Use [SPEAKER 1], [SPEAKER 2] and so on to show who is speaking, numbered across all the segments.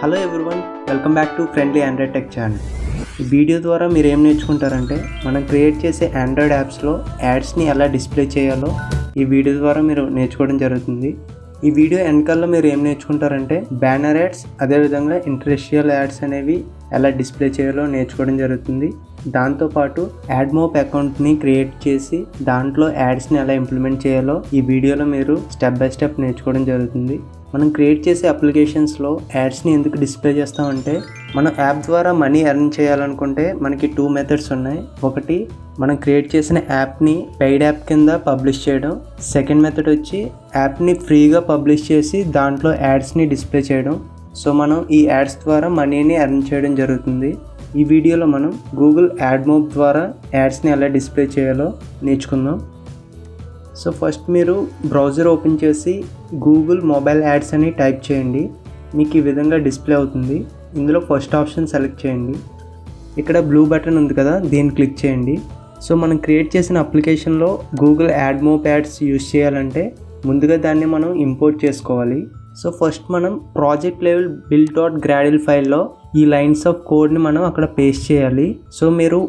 [SPEAKER 1] Hello everyone, welcome back to friendly Android tech channel. ఈ video ద్వారా మీరు ఏం నేర్చుకుంటారంటే మనం క్రియేట్ చేసే ఆండ్రాయిడ్ యాప్స్లో యాడ్స్ని ఎలా డిస్ప్లే చేయాలో ఈ వీడియో ద్వారా మీరు నేర్చుకోవడం జరుగుతుంది. ఈ వీడియో వెనకాల మీరు ఏం నేర్చుకుంటారంటే బ్యానర్ యాడ్స్, అదేవిధంగా ఇంటరెస్టియల్ యాడ్స్ అనేవి ఎలా డిస్ప్లే చేయాలో నేర్చుకోవడం జరుగుతుంది. దాంతోపాటు యాడ్మోబ్ అకౌంట్ని క్రియేట్ చేసి దాంట్లో యాడ్స్ని ఎలా ఇంప్లిమెంట్ చేయాలో ఈ వీడియోలో మీరు స్టెప్ బై స్టెప్ నేర్చుకోవడం జరుగుతుంది. మనం క్రియేట్ చేసే అప్లికేషన్స్లో యాడ్స్ని ఎందుకు డిస్ప్లే చేస్తామంటే మనం యాప్ ద్వారా మనీ ఎర్న్ చేయాలనుకుంటే మనకి 2 మెథడ్స్ ఉన్నాయి. ఒకటి, మనం క్రియేట్ చేసిన యాప్ని పెయిడ్ యాప్ కింద పబ్లిష్ చేయడం. సెకండ్ మెథడ్ వచ్చి యాప్ని ఫ్రీగా పబ్లిష్ చేసి దాంట్లో యాడ్స్ని డిస్ప్లే చేయడం. సో మనం ఈ యాడ్స్ ద్వారా మనీని ఎర్న్ చేయడం జరుగుతుంది. ఈ వీడియోలో మనం గూగుల్ యాడ్మోబ్ ద్వారా యాడ్స్ని ఎలా డిస్ప్లే చేయాలో నేర్చుకుందాం. సో ఫస్ట్ మీరు బ్రౌజర్ ఓపెన్ చేసి గూగుల్ మొబైల్ యాడ్స్ అని టైప్ చేయండి. మీకు ఈ విధంగా డిస్ప్లే అవుతుంది. ఇందులో ఫస్ట్ ఆప్షన్ సెలెక్ట్ చేయండి. ఇక్కడ బ్లూ బటన్ ఉంది కదా, దీన్ని క్లిక్ చేయండి. సో మనం క్రియేట్ చేసిన అప్లికేషన్లో గూగుల్ యాడ్మోబ్ యాడ్స్ యూజ్ చేయాలంటే ముందుగా దాన్ని మనం ఇంపోర్ట్ చేసుకోవాలి. సో ఫస్ట్ మనం ప్రాజెక్ట్ లెవెల్ build.gradle ఫైల్లో ఈ లైన్స్ ఆఫ్ కోడ్ని మనం అక్కడ పేస్ట్ చేయాలి. సో మీరు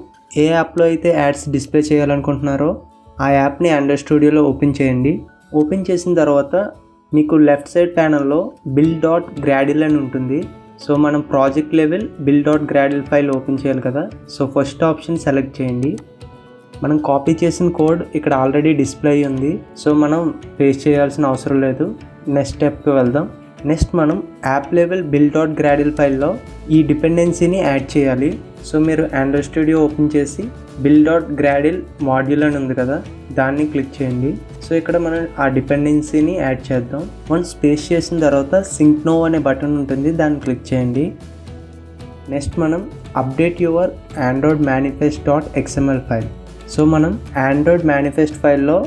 [SPEAKER 1] ఏ యాప్లో అయితే యాడ్స్ డిస్ప్లే చేయాలనుకుంటున్నారో ఆ యాప్ని ఆండ్రాయిడ్ స్టూడియోలో ఓపెన్ చేయండి. ఓపెన్ చేసిన తర్వాత మీకు లెఫ్ట్ సైడ్ ప్యానల్లో build.gradle అని ఉంటుంది. సో మనం project level build.gradle file open చేయాలి కదా. సో ఫస్ట్ ఆప్షన్ సెలెక్ట్ చేయండి. మనం కాపీ చేసిన కోడ్ ఇక్కడ ఆల్రెడీ డిస్ప్లే అయ్యి ఉంది. సో మనం పేస్ట్ చేయాల్సిన అవసరం లేదు. నెక్స్ట్ స్టెప్కి వెళ్దాం. నెక్స్ట్ మనం యాప్ లెవెల్ build.gradle ఫైల్లో ఈ డిపెండెన్సీని యాడ్ చేయాలి. సో మీరు ఆండ్రాయిడ్ స్టూడియో ఓపెన్ చేసి build.gradle మాడ్యూల్ అని ఉంది కదా, దాన్ని క్లిక్ చేయండి. సో ఇక్కడ మనం ఆ డిపెండెన్సీని యాడ్ చేద్దాం. వన్స్ పేస్ట్ చేసిన తర్వాత సింక్ నౌ అనే బటన్ ఉంటుంది, దాన్ని క్లిక్ చేయండి. నెక్స్ట్ మనం update your Android manifest.xml file. So మనం ఆండ్రాయిడ్ మేనిఫెస్ట్ ఫైల్లో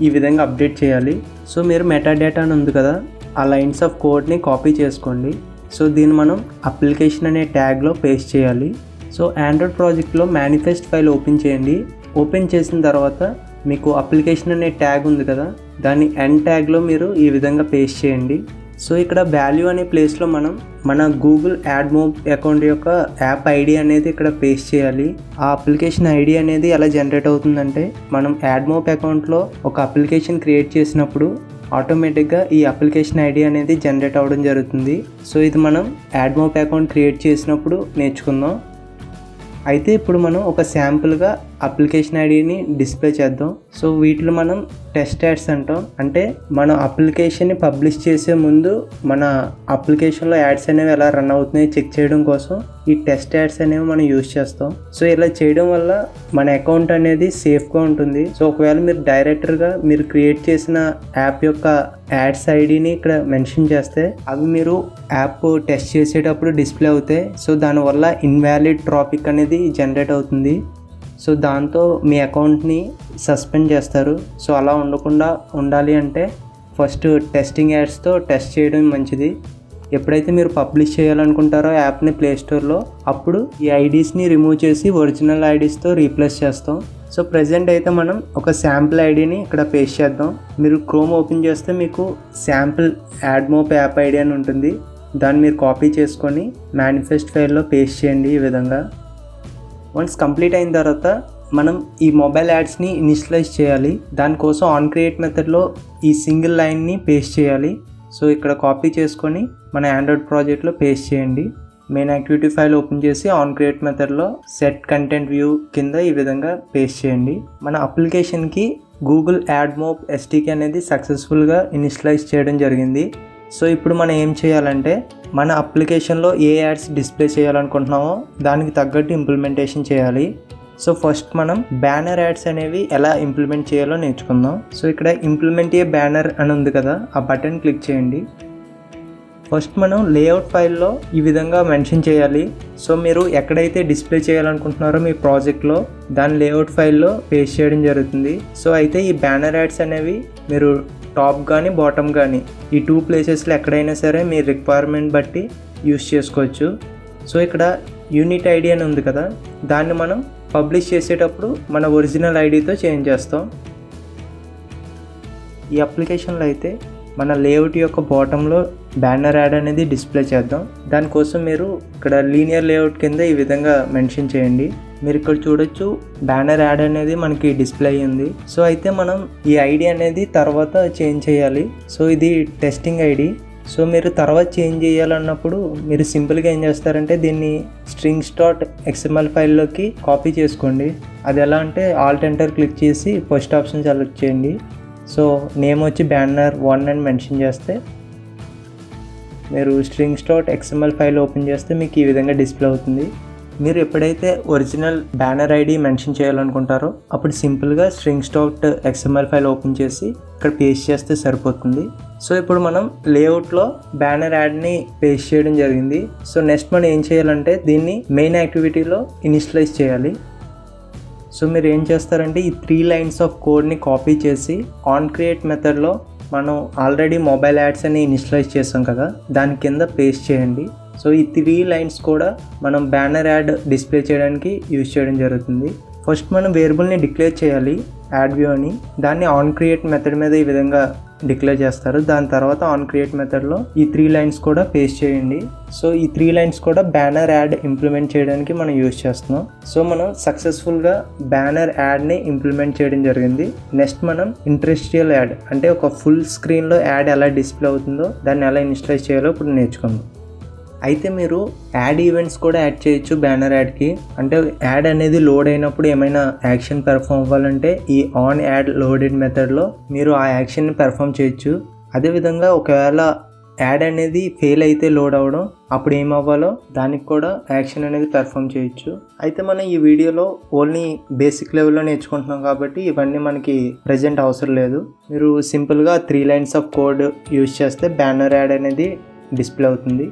[SPEAKER 1] ఈ విధంగా అప్డేట్ చేయాలి. సో మీరు మెటాడేటా అని ఉంది కదా, ఆ లైన్స్ ఆఫ్ కోడ్ని కాపీ చేసుకోండి. సో దీన్ని మనం అప్లికేషన్ అనే ట్యాగ్లో పేస్ట్ చేయాలి. సో ఆండ్రాయిడ్ ప్రాజెక్ట్లో మేనిఫెస్ట్ ఫైల్ ఓపెన్ చేయండి. ఓపెన్ చేసిన తర్వాత మీకు అప్లికేషన్ అనే ట్యాగ్ ఉంది కదా, దాన్ని ఎండ్ ట్యాగ్లో మీరు ఈ విధంగా పేస్ట్ చేయండి. సో ఇక్కడ వాల్యూ అనే ప్లేస్లో మనం మన గూగుల్ యాడ్మోబ్ అకౌంట్ యొక్క యాప్ ఐడి అనేది ఇక్కడ పేస్ట్ చేయాలి. ఆ అప్లికేషన్ ఐడి అనేది ఎలా జనరేట్ అవుతుందంటే మనం యాడ్మోబ్ అకౌంట్లో ఒక అప్లికేషన్ క్రియేట్ చేసినప్పుడు ఆటోమేటిక్గా ఈ అప్లికేషన్ ఐడి అనేది జనరేట్ అవ్వడం జరుగుతుంది. సో ఇది మనం యాడ్మోబ్ అకౌంట్ క్రియేట్ చేసినప్పుడు నేర్చుకుందాం. అయితే ఇప్పుడు మనం ఒక శాంపుల్గా అప్లికేషన్ ఐడిని డిస్ప్లే చేద్దాం. సో వీటిలో మనం టెస్ట్ యాడ్స్ అంటాం. అంటే మనం అప్లికేషన్ని పబ్లిష్ చేసే ముందు మన అప్లికేషన్లో యాడ్స్ అనేవి ఎలా రన్ అవుతున్నాయో చెక్ చేయడం కోసం ఈ టెస్ట్ యాడ్స్ అనేవి మనం యూజ్ చేస్తాం. సో ఇలా చేయడం వల్ల మన అకౌంట్ అనేది సేఫ్గా ఉంటుంది. సో ఒకవేళ మీరు డైరెక్టర్గా మీరు క్రియేట్ చేసిన యాప్ యొక్క యాడ్స్ ఐడిని ఇక్కడ మెన్షన్ చేస్తే అవి మీరు యాప్ టెస్ట్ చేసేటప్పుడు డిస్ప్లే అవుతాయి. సో దానివల్ల ఇన్వాలిడ్ ట్రాఫిక్ అనేది జనరేట్ అవుతుంది. సో దాంతో మీ అకౌంట్ని సస్పెండ్ చేస్తారు. సో అలా ఉండకుండా ఉండాలి అంటే ఫస్ట్ టెస్టింగ్ యాడ్స్తో టెస్ట్ చేయడం మంచిది. ఎప్పుడైతే మీరు పబ్లిష్ చేయాలనుకుంటారో యాప్ని ప్లే స్టోర్లో, అప్పుడు ఈ ఐడీస్ని రిమూవ్ చేసి ఒరిజినల్ ఐడీస్తో రీప్లేస్ చేస్తాం. సో ప్రజెంట్ అయితే మనం ఒక శాంపుల్ ఐడిని ఇక్కడ పేస్ట్ చేద్దాం. మీరు క్రోమ్ ఓపెన్ చేస్తే మీకు శాంపుల్ యాడ్మోబ్ యాప్ ఐడి అని ఉంటుంది. దాన్ని మీరు కాపీ చేసుకొని మేనిఫెస్ట్ ఫైల్లో పేస్ట్ చేయండి ఈ విధంగా. వన్స్ కంప్లీట్ అయిన తర్వాత మనం ఈ మొబైల్ యాడ్స్ని ఇనిషియలైజ్ చేయాలి. దానికోసం ఆన్ క్రియేట్ మెథడ్లో ఈ సింగిల్ లైన్ని పేస్ట్ చేయాలి. సో ఇక్కడ కాపీ చేసుకొని మన ఆండ్రాయిడ్ ప్రాజెక్ట్లో పేస్ట్ చేయండి. మెయిన్ యాక్టివిటీ ఫైల్ ఓపెన్ చేసి ఆన్ క్రియేట్ మెథడ్లో సెట్ కంటెంట్ వ్యూ కింద ఈ విధంగా పేస్ట్ చేయండి. మన అప్లికేషన్కి గూగుల్ యాడ్మోబ్ SDK అనేది సక్సెస్ఫుల్గా ఇనిషియలైజ్ చేయడం జరిగింది. సో ఇప్పుడు మనం ఏం చేయాలంటే మన అప్లికేషన్లో ఏ యాడ్స్ డిస్ప్లే చేయాలనుకుంటున్నామో దానికి తగ్గట్టు ఇంప్లిమెంటేషన్ చేయాలి. సో ఫస్ట్ మనం బ్యానర్ యాడ్స్ అనేవి ఎలా ఇంప్లిమెంట్ చేయాలో నేర్చుకుందాం. సో ఇక్కడ ఇంప్లిమెంట్ ఏ బ్యానర్ అని ఉంది కదా, ఆ బటన్ క్లిక్ చేయండి. ఫస్ట్ మనం లేఅవుట్ ఫైల్లో ఈ విధంగా మెన్షన్ చేయాలి. సో మీరు ఎక్కడైతే డిస్ప్లే చేయాలనుకుంటున్నారో మీ ప్రాజెక్ట్లో దాని లేఅవుట్ ఫైల్లో పేస్ట్ చేయడం జరుగుతుంది. సో అయితే ఈ బ్యానర్ యాడ్స్ అనేవి మీరు టాప్ కానీ బాటమ్ కానీ ఈ 2 ప్లేసెస్లో ఎక్కడైనా సరే మీ రిక్వైర్మెంట్ బట్టి యూస్ చేసుకోవచ్చు. సో ఇక్కడ యూనిట్ ఐడి అని ఉంది కదా, దాన్ని మనం పబ్లిష్ చేసేటప్పుడు మన ఒరిజినల్ ఐడితో చేంజ్ చేస్తాం. ఈ అప్లికేషన్లో అయితే మన లేఅవుట్ యొక్క బాటంలో బ్యానర్ యాడ్ అనేది డిస్ప్లే చేద్దాం. దానికోసం మీరు ఇక్కడ లీనియర్ లేఅవుట్ కింద ఈ విధంగా మెన్షన్ చేయండి. మీరు ఇక్కడ చూడొచ్చు బ్యానర్ యాడ్ అనేది మనకి డిస్ప్లే అయ్యింది. సో అయితే మనం ఈ ఐడి అనేది తర్వాత చేంజ్ చేయాలి. సో ఇది టెస్టింగ్ ఐడి. సో మీరు తర్వాత చేంజ్ చేయాలన్నప్పుడు మీరు సింపుల్గా ఏం చేస్తారంటే దీన్ని string.xml ఫైల్లోకి కాపీ చేసుకోండి. అది ఎలా అంటే ఆల్ట్ ఎంటర్ క్లిక్ చేసి ఫస్ట్ ఆప్షన్ సెలెక్ట్ చేయండి. సో నేమ్ వచ్చి బ్యానర్ 1 అని మెన్షన్ చేస్తే మీరు strings.xml ఫైల్ ఓపెన్ చేస్తే మీకు ఈ విధంగా డిస్ప్లే అవుతుంది. మీరు ఎప్పుడైతే ఒరిజినల్ బ్యానర్ ఐడి మెన్షన్ చేయాలనుకుంటారో అప్పుడు సింపుల్గా strings.xml ఫైల్ ఓపెన్ చేసి ఇక్కడ పేస్ట్ చేస్తే సరిపోతుంది. సో ఇప్పుడు మనం లేఅవుట్లో బ్యానర్ యాడ్ని పేస్ట్ చేయడం జరిగింది. సో నెక్స్ట్ మనం ఏం చేయాలంటే దీన్ని మెయిన్ యాక్టివిటీలో ఇనిషియలైజ్ చేయాలి. సో మీరు ఏం చేస్తారంటే ఈ 3 లైన్స్ ఆఫ్ కోడ్ని కాపీ చేసి ఆన్ క్రియేట్ మెథడ్లో మనం ఆల్రెడీ మొబైల్ యాడ్స్ అని ఇనిషియలైజ్ చేసాం కదా, దాని కింద పేస్ట్ చేయండి. సో ఈ 3 లైన్స్ కూడా మనం బ్యానర్ యాడ్ డిస్ప్లే చేయడానికి యూజ్ చేయడం జరుగుతుంది. ఫస్ట్ మనం వేరియబుల్ని డిక్లేర్ చేయాలి యాడ్ వ్యూ అని. దాన్ని ఆన్ క్రియేట్ మెథడ్ మీద ఈ విధంగా డిక్లేర్ చేస్తారు. దాని తర్వాత ఆన్ క్రియేట్ మెథడ్లో ఈ 3 లైన్స్ కూడా పేస్ట్ చేయండి. సో ఈ 3 లైన్స్ కూడా బ్యానర్ యాడ్ ఇంప్లిమెంట్ చేయడానికి మనం యూజ్ చేస్తున్నాం. సో మనం సక్సెస్ఫుల్గా బ్యానర్ యాడ్ని ఇంప్లిమెంట్ చేయడం జరిగింది. నెక్స్ట్ మనం ఇంటరెస్టియల్ యాడ్ అంటే ఒక ఫుల్ స్క్రీన్లో యాడ్ ఎలా డిస్ప్లే అవుతుందో దాన్ని ఎలా ఇనిషియలైజ్ చేయాలో ఇప్పుడు నేర్చుకుందాం. అయితే మీరు యాడ్ ఈవెంట్స్ కూడా యాడ్ చేయొచ్చు బ్యానర్ యాడ్కి. అంటే యాడ్ అనేది లోడ్ అయినప్పుడు ఏమైనా యాక్షన్ పెర్ఫామ్ అవ్వాలంటే ఈ ఆన్ యాడ్ లోడెడ్ మెథడ్లో మీరు ఆ యాక్షన్ని పెర్ఫామ్ చేయొచ్చు. అదేవిధంగా ఒకవేళ యాడ్ అనేది ఫెయిల్ అయితే లోడ్ అవ్వడం, అప్పుడు ఏమవ్వాలో దానికి కూడా యాక్షన్ అనేది పెర్ఫామ్ చేయొచ్చు. అయితే మనం ఈ వీడియోలో ఓన్లీ బేసిక్ లెవెల్లో నేర్చుకుంటున్నాం కాబట్టి ఇవన్నీ మనకి ప్రజెంట్ అవసరం లేదు. మీరు సింపుల్గా 3 లైన్స్ ఆఫ్ కోడ్ యూజ్ చేస్తే బ్యానర్ యాడ్ అనేది డిస్ప్లే అవుతుంది.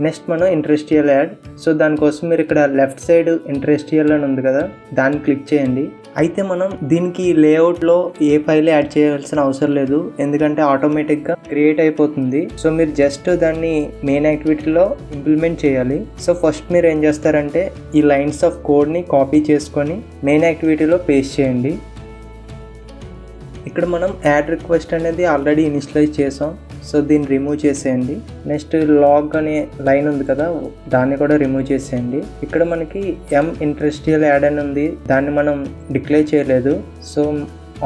[SPEAKER 1] నెక్స్ట్ మనం ఇంటరెస్టియల్ యాడ్. సో దానికోసం మీరు ఇక్కడ లెఫ్ట్ సైడ్ ఇంటరెస్టియల్ అని ఉంది కదా, దాన్ని క్లిక్ చేయండి. అయితే మనం దీనికి లేఅవుట్లో ఏ ఫైల్ యాడ్ చేయాల్సిన అవసరం లేదు, ఎందుకంటే ఆటోమేటిక్గా క్రియేట్ అయిపోతుంది. సో మీరు జస్ట్ దాన్ని మెయిన్ యాక్టివిటీలో ఇంప్లిమెంట్ చేయాలి. సో ఫస్ట్ మీరు ఏం చేస్తారంటే ఈ లైన్స్ ఆఫ్ కోడ్ని కాపీ చేసుకొని మెయిన్ యాక్టివిటీలో పేస్ట్ చేయండి. ఇక్కడ మనం యాడ్ రిక్వెస్ట్ అనేది ఆల్రెడీ ఇనిషియలైజ్ చేసాం. సో దీన్ని రిమూవ్ చేసేయండి. నెక్స్ట్ లాగ్ అనే లైన్ ఉంది కదా, దాన్ని కూడా రిమూవ్ చేసేయండి. ఇక్కడ మనకి ఇంటరెస్టియల్ యాడ్ అని ఉంది, దాన్ని మనం డిక్లేర్ చేయలేదు. సో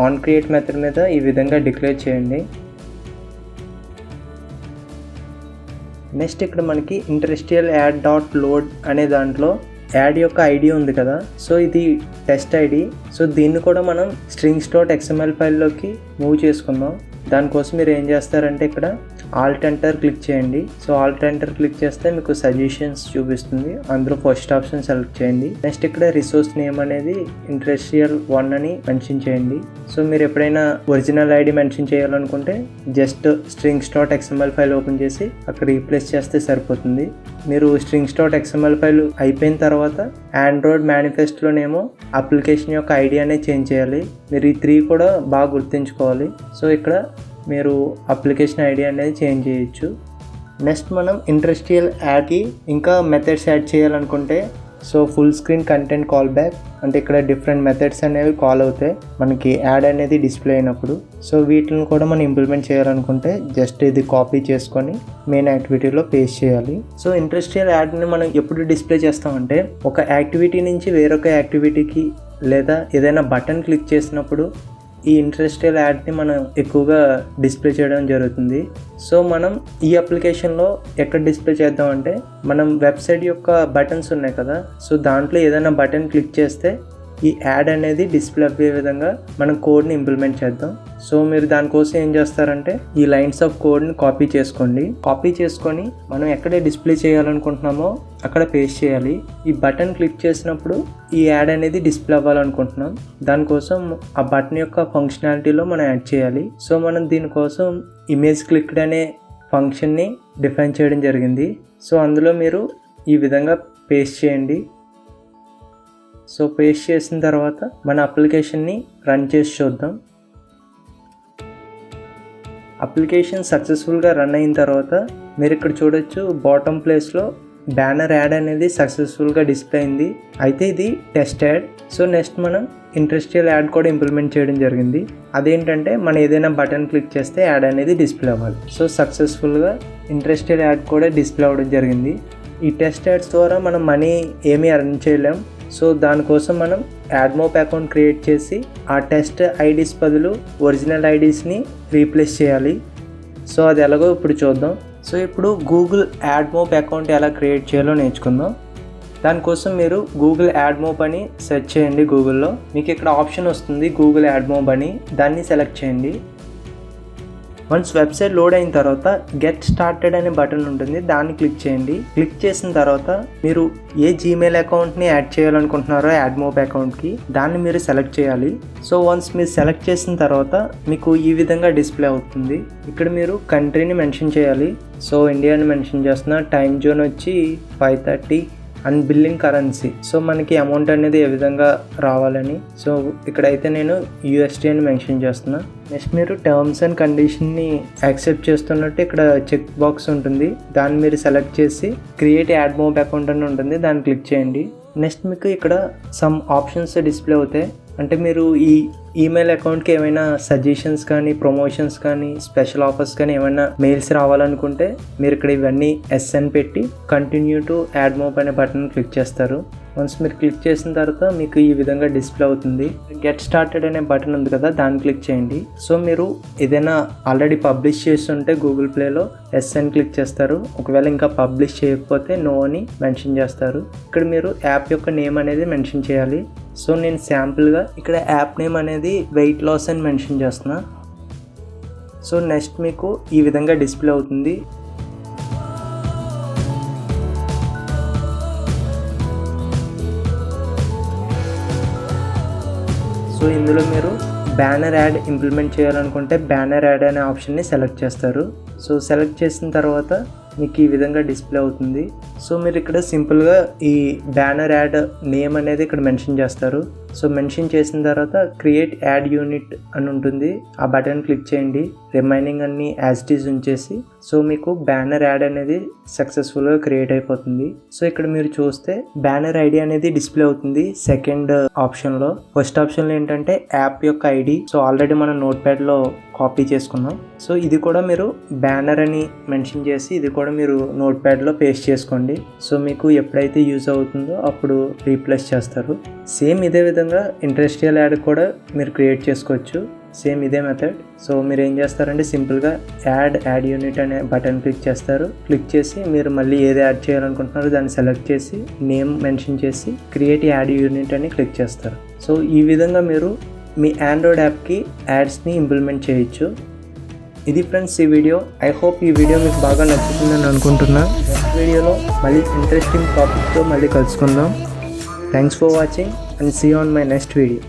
[SPEAKER 1] ఆన్ క్రియేట్ మెథడ్ మీద ఈ విధంగా డిక్లేర్ చేయండి. నెక్స్ట్ ఇక్కడ మనకి ఇంటరెస్టియల్ యాడ్ డాట్ లోడ్ అనే దాంట్లో యాడ్ యొక్క ఐడి ఉంది కదా, సో ఇది టెస్ట్ ఐడి. సో దీన్ని కూడా మనం strings.xml ఫైల్లోకి మూవ్ చేసుకుందాం. దానికోసం మీరు ఏం చేస్తారంటే ఇక్కడ ఆల్ట్ ఎంటర్ క్లిక్ చేయండి. సో ఆల్ట్ ఎంటర్ క్లిక్ చేస్తే మీకు సజెషన్స్ చూపిస్తుంది, అందులో ఫస్ట్ ఆప్షన్ సెలెక్ట్ చేయండి. నెక్స్ట్ ఇక్కడ రిసోర్స్ నేమ్ అనేది interestial 1 అని మెన్షన్ చేయండి. సో మీరు ఎప్పుడైనా ఒరిజినల్ ఐడి మెన్షన్ చేయాలనుకుంటే జస్ట్ strings.xml ఫైల్ ఓపెన్ చేసి అక్కడ రీప్లేస్ చేస్తే సరిపోతుంది. మీరు strings.xml ఫైల్ అయిపోయిన తర్వాత ఆండ్రాయిడ్ మేనిఫెస్టోలోనేమో అప్లికేషన్ యొక్క ఐడి అనేది చేంజ్ చేయాలి. మీరు ఈ 3 కూడా బాగా గుర్తుంచుకోవాలి. సో ఇక్కడ మీరు అప్లికేషన్ ఐడి అనేది చేంజ్ చేయొచ్చు. నెక్స్ట్ మనం ఇంటరెస్టియల్ యాడ్కి ఇంకా మెథడ్స్ యాడ్ చేయాలనుకుంటే so full screen content call back అంటే ఇక్కడ డిఫరెంట్ మెథడ్స్ అనేవి కాల్ అవుతాయి మనకి యాడ్ అనేది డిస్ప్లే అయినప్పుడు. సో వీటిని కూడా మనం ఇంప్లిమెంట్ చేయాలనుకుంటే జస్ట్ ఇది కాపీ చేసుకొని మెయిన్ యాక్టివిటీలో పేస్ట్ చేయాలి. సో ఇంటరెస్టియల్ యాడ్ని మనం ఎప్పుడు డిస్ప్లే చేస్తామంటే ఒక యాక్టివిటీ నుంచి వేరొక యాక్టివిటీకి లేదా ఏదైనా బటన్ క్లిక్ చేసినప్పుడు ఈ ఇంటరెస్టియల్ యాడ్ని మనం ఎక్కువగా డిస్ప్లే చేయడం జరుగుతుంది. సో మనం ఈ అప్లికేషన్లో ఎక్కడ డిస్ప్లే చేద్దామంటే మనం వెబ్సైట్ యొక్క బటన్స్ ఉన్నాయి కదా, సో దాంట్లో ఏదైనా బటన్ క్లిక్ చేస్తే ఈ యాడ్ అనేది డిస్ప్లే అయ్యే విధంగా మనం కోడ్ని ఇంప్లిమెంట్ చేద్దాం. సో మీరు దానికోసం ఏం చేస్తారంటే ఈ లైన్స్ ఆఫ్ కోడ్ని కాపీ చేసుకోండి. కాపీ చేసుకొని మనం ఎక్కడ డిస్ప్లే చేయాలనుకుంటున్నామో అక్కడ పేస్ట్ చేయాలి. ఈ బటన్ క్లిక్ చేసినప్పుడు ఈ యాడ్ అనేది డిస్ప్లే అవ్వాలనుకుంటున్నాం, దానికోసం ఆ బటన్ యొక్క ఫంక్షనాలిటీలో మనం యాడ్ చేయాలి. సో మనం దీనికోసం ఇమేజ్ క్లిక్డ్ అనే ఫంక్షన్ని డిఫైన్ చేయడం జరిగింది. సో అందులో మీరు ఈ విధంగా పేస్ట్ చేయండి. సో పేస్ట్ చేసిన తర్వాత మన అప్లికేషన్ని రన్ చేసి చూద్దాం. అప్లికేషన్ సక్సెస్ఫుల్గా రన్ అయిన తర్వాత మీరు ఇక్కడ చూడొచ్చు బాటమ్ ప్లేస్లో బ్యానర్ యాడ్ అనేది సక్సెస్ఫుల్గా డిస్ప్లే అయింది. అయితే ఇది టెస్ట్ యాడ్. సో నెక్స్ట్ మనం ఇంటరెస్టియల్ యాడ్ కూడా ఇంప్లిమెంట్ చేయడం జరిగింది. అదేంటంటే మనం ఏదైనా బటన్ క్లిక్ చేస్తే యాడ్ అనేది డిస్ప్లే అవ్వాలి. సో సక్సెస్ఫుల్గా ఇంటరెస్టియల్ యాడ్ కూడా డిస్ప్లే అవ్వడం జరిగింది. ఈ టెస్ట్ యాడ్స్ ద్వారా మనం మనీ ఏమీ ఎర్న్ చేయలేం. సో దానికోసం మనం యాడ్మోబ్ అకౌంట్ క్రియేట్ చేసి ఆ టెస్ట్ ఐడీస్ బదులు ఒరిజినల్ ఐడీస్ని రీప్లేస్ చేయాలి. సో అది ఎలాగో ఇప్పుడు చూద్దాం. సో ఇప్పుడు గూగుల్ యాడ్మోబ్ అకౌంట్ ఎలా క్రియేట్ చేయాలో నేర్చుకుందాం. దానికోసం మీరు గూగుల్ యాడ్మోబ్ అని సెర్చ్ చేయండి. గూగుల్లో మీకు ఇక్కడ ఆప్షన్ వస్తుంది గూగుల్ యాడ్మోబ్ అని, దాన్ని సెలెక్ట్ చేయండి. వన్స్ వెబ్సైట్ లోడ్ అయిన తర్వాత గెట్ స్టార్టెడ్ అనే బటన్ ఉంటుంది, దాన్ని క్లిక్ చేయండి. క్లిక్ చేసిన తర్వాత మీరు ఏ జీమెయిల్ అకౌంట్ని యాడ్ చేయాలనుకుంటున్నారో యాడ్మోబ్ అకౌంట్కి దాన్ని మీరు సెలెక్ట్ చేయాలి. సో వన్స్ మీరు సెలెక్ట్ చేసిన తర్వాత మీకు ఈ విధంగా డిస్ప్లే అవుతుంది. ఇక్కడ మీరు కంట్రీని మెన్షన్ చేయాలి. సో ఇండియాని మెన్షన్ చేస్తున్నా. టైం జోన్ వచ్చి 5:30 అండ్ బిల్లింగ్ కరెన్సీ. సో మనకి అమౌంట్ అనేది ఏ విధంగా రావాలని. సో ఇక్కడైతే నేను USD అని మెన్షన్ చేస్తున్నా. నెక్స్ట్ మీరు టర్మ్స్ అండ్ కండిషన్ని యాక్సెప్ట్ చేస్తున్నట్టు ఇక్కడ చెక్ బాక్స్ ఉంటుంది, దాన్ని మీరు సెలెక్ట్ చేసి క్రియేట్ యాడ్మోబ్ అకౌంట్ అని ఉంటుంది, దాన్ని క్లిక్ చేయండి. నెక్స్ట్ మీకు ఇక్కడ సమ్ ఆప్షన్స్ డిస్ప్లే అవుతాయి. అంటే మీరు ఈ ఈమెయిల్ అకౌంట్కి ఏమైనా సజెషన్స్ కానీ, ప్రమోషన్స్ కానీ, స్పెషల్ ఆఫర్స్ కానీ ఏమైనా మెయిల్స్ రావాలనుకుంటే మీరు ఇక్కడ ఇవన్నీ ఎస్ అని పెట్టి కంటిన్యూ టు యాడ్మోబ్ అనే బటన్ క్లిక్ చేస్తారు. వన్స్ మీరు క్లిక్ చేసిన తర్వాత మీకు ఈ విధంగా డిస్ప్లే అవుతుంది. గెట్ స్టార్టెడ్ అనే బటన్ ఉంది కదా, దాన్ని క్లిక్ చేయండి. సో మీరు ఏదైనా ఆల్రెడీ పబ్లిష్ చేస్తుంటే గూగుల్ ప్లేలో ఎస్ అని క్లిక్ చేస్తారు. ఒకవేళ ఇంకా పబ్లిష్ చేయకపోతే నో అని మెన్షన్ చేస్తారు. ఇక్కడ మీరు యాప్ యొక్క నేమ్ అనేది మెన్షన్ చేయాలి. సో నేను శాంపుల్గా ఇక్కడ యాప్ నేమ్ అనేది వెయిట్ లాస్ అని మెన్షన్ చేస్తున్నా. సో నెక్స్ట్ మీకు ఈ విధంగా డిస్ప్లే అవుతుంది. సో ఇందులో మీరు బ్యానర్ యాడ్ ఇంప్లిమెంట్ చేయాలనుకుంటే బ్యానర్ యాడ్ అనే ఆప్షన్ని సెలెక్ట్ చేస్తారు. సో సెలెక్ట్ చేసిన తర్వాత మీకు ఈ విధంగా డిస్ప్లే అవుతుంది. సో మీరు ఇక్కడ సింపుల్గా ఈ బ్యానర్ యాడ్ నేమ్ అనేది ఇక్కడ మెన్షన్ చేస్తారు. సో మెన్షన్ చేసిన తర్వాత క్రియేట్ యాడ్ యూనిట్ అని ఉంటుంది, ఆ బటన్ క్లిక్ చేయండి. రిమైనింగ్ అన్ని యాజ్ ఇట్ ఈజ్ ఉంచేసి సో మీకు బ్యానర్ యాడ్ అనేది సక్సెస్ఫుల్గా క్రియేట్ అయిపోతుంది. సో ఇక్కడ మీరు చూస్తే బ్యానర్ ఐడి అనేది డిస్ప్లే అవుతుంది సెకండ్ ఆప్షన్లో. ఫస్ట్ ఆప్షన్లో ఏంటంటే యాప్ యొక్క ఐడి. సో ఆల్రెడీ మనం నోట్ ప్యాడ్లో కాపీ చేసుకున్నాం. సో ఇది కూడా మీరు బ్యానర్ అని మెన్షన్ చేసి ఇది కూడా మీరు నోట్ ప్యాడ్లో పేస్ట్ చేసుకోండి. సో మీకు ఎప్పుడైతే యూజ్ అవుతుందో అప్పుడు రీప్లేస్ చేస్తారు. సేమ్ ఇదే విధంగా ఇంటరెస్టియల్ యాడ్ కూడా మీరు క్రియేట్ చేసుకోవచ్చు, సేమ్ ఇదే మెథడ్. సో మీరు ఏం చేస్తారంటే సింపుల్గా యాడ్ యూనిట్ అనే బటన్ క్లిక్ చేస్తారు. క్లిక్ చేసి మీరు మళ్ళీ ఏది యాడ్ చేయాలనుకుంటున్నారో దాన్ని సెలెక్ట్ చేసి నేమ్ మెన్షన్ చేసి క్రియేట్ యాడ్ యూనిట్ అని క్లిక్ చేస్తారు. సో ఈ విధంగా మీరు మీ ఆండ్రాయిడ్ యాప్కి యాడ్స్ని ఇంప్లిమెంట్ చేయొచ్చు. ఇది ఫ్రెండ్స్ ఈ వీడియో. ఐ హోప్ ఈ వీడియో మీకు బాగా నచ్చుతుందని అనుకుంటున్నా. నెక్స్ట్ వీడియోలో మళ్ళీ ఇంట్రెస్టింగ్ టాపిక్తో మళ్ళీ కలుసుకుందాం. Thanks for watching and see on my next video.